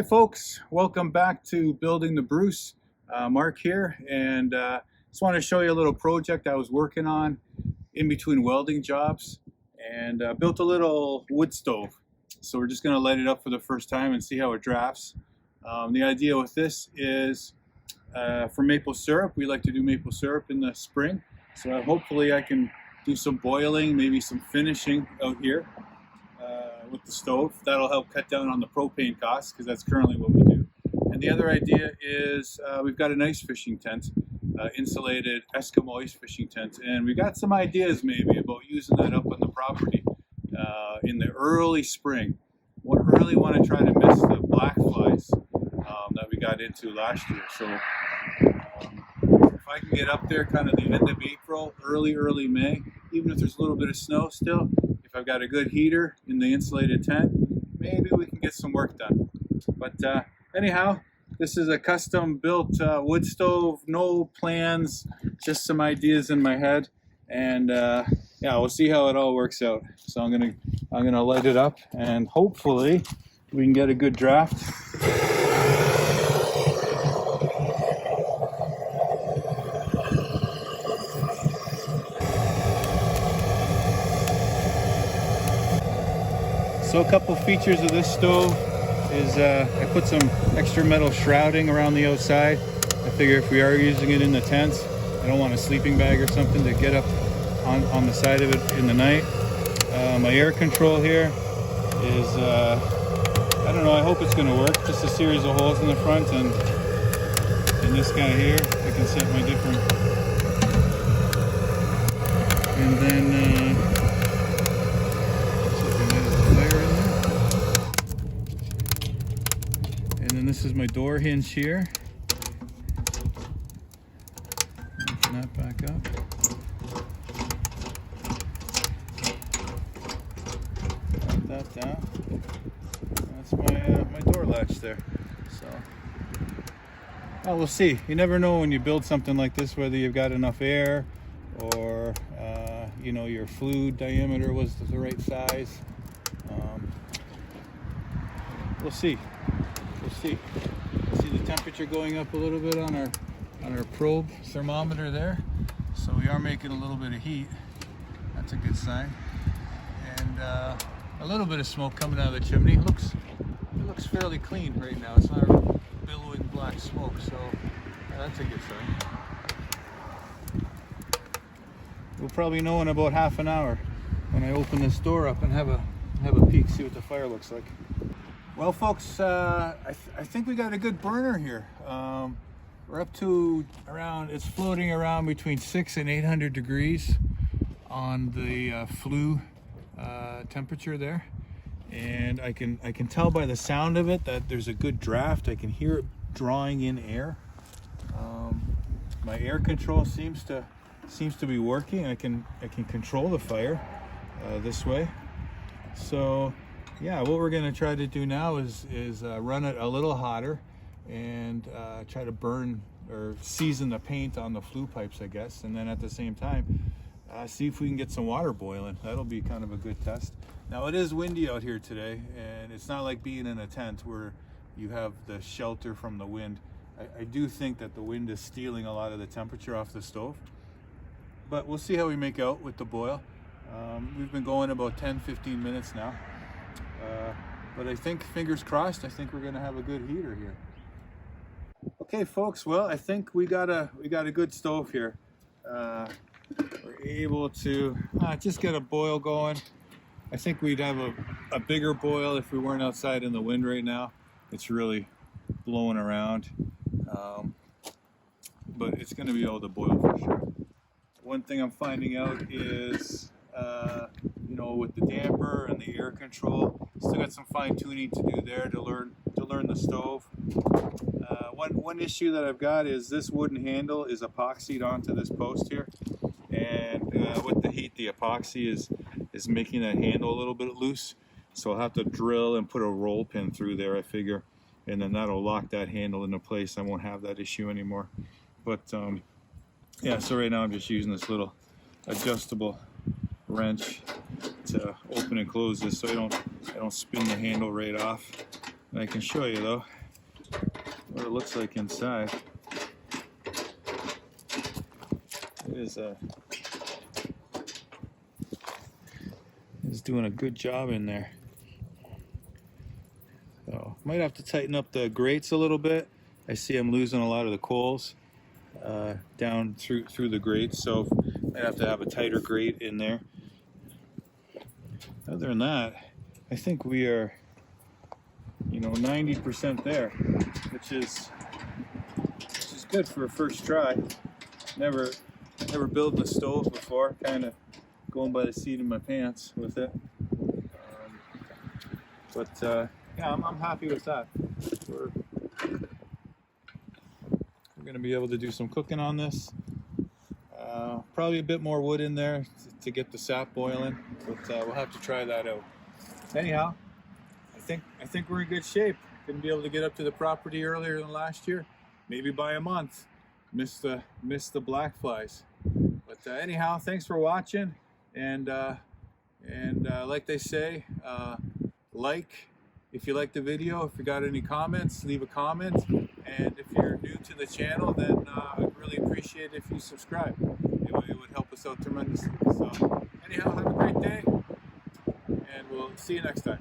Hi folks, welcome back to Building the Bruce. Mark here, and just want to show you a little project I was working on in between welding jobs, and built a little wood stove. So we're just going to light it up for the first time and see how it drafts. The idea with this is for maple syrup. We like to do maple syrup in the spring, so hopefully I can do some boiling, maybe some finishing out here with the stove. That'll help cut down on the propane costs, because that's currently what we do. And the other idea is we've got an ice fishing tent, insulated Eskimo ice fishing tent, and we got some ideas maybe about using that up on the property in the early spring. We really want to try to miss the black flies that we got into last year. So if I can get up there kind of the end of April, early May, even if there's a little bit of snow still, if I've got a good heater in the insulated tent, maybe we can get some work done. But anyhow, this is a custom built wood stove, no plans, just some ideas in my head, and yeah, we'll see how it all works out. So I'm gonna light it up, and hopefully we can get a good draft. So a couple features of this stove is I put some extra metal shrouding around the outside. I figure if we are using it in the tents, I don't want a sleeping bag or something to get up on the side of it in the night. My air control here is, I don't know, I hope it's going to work. Just a series of holes in the front, and this guy here, I can set my different, and then this is my door hinge here. Open that back up. Put that down. That's my door latch there. So, well, we'll see. You never know when you build something like this whether you've got enough air or you know, your flue diameter was the right size. We'll see. We'll see. See the temperature going up a little bit on our probe thermometer there. So we are making a little bit of heat. That's a good sign. And a little bit of smoke coming out of the chimney. It looks fairly clean right now. It's not billowing black smoke, so that's a good sign. We'll probably know in about half an hour when I open this door up and have a peek, see what the fire looks like. Well, folks, I think we got a good burner here. We're up to around, it's floating around between 600 and 800 degrees on the flue temperature there. And I can tell by the sound of it that there's a good draft. I can hear it drawing in air. My air control seems to be working. I can control the fire this way. So yeah, what we're going to try to do now is run it a little hotter and try to burn or season the paint on the flue pipes, I guess, and then at the same time see if we can get some water boiling. That'll be kind of a good test. Now, it is windy out here today, and it's not like being in a tent where you have the shelter from the wind. I do think that the wind is stealing a lot of the temperature off the stove, but we'll see how we make out with the boil. We've been going about 10-15 minutes now. But I think, fingers crossed, I think we're going to have a good heater here. Okay, folks, well, I think we got a good stove here. We're able to just get a boil going. I think we'd have a bigger boil if we weren't outside in the wind right now. It's really blowing around, but it's going to be able to boil for sure. One thing I'm finding out is you know, with the damper and the air control, still got some fine tuning to do there to learn the stove. One issue that I've got is this wooden handle is epoxied onto this post here, and with the heat, the epoxy is making that handle a little bit loose. So I'll have to drill and put a roll pin through there, I figure, and then that'll lock that handle into place. I won't have that issue anymore. But yeah, so right now I'm just using this little adjustable wrench to open and close this so I don't spin the handle right off. And I can show you though what it looks like inside. It is doing a good job in there. So might have to tighten up the grates a little bit. I see I'm losing a lot of the coals down through the grates, so I have to have a tighter grate in there. Other than that, I think we are, 90% there, which is good for a first try. Never built a stove before, kind of going by the seat of my pants with it. Yeah, I'm happy with that. We're going to be able to do some cooking on this. Probably a bit more wood in there to get the sap boiling, but we'll have to try that out. Anyhow, I think we're in good shape. Gonna be able to get up to the property earlier than last year, maybe by a month. Missed the black flies, but anyhow, thanks for watching, and like they say, like if you like the video. If you got any comments, leave a comment, and if you're new to the channel, then I'd really appreciate it if you subscribe. It would help us out tremendously. So anyhow, have a great day, and we'll see you next time.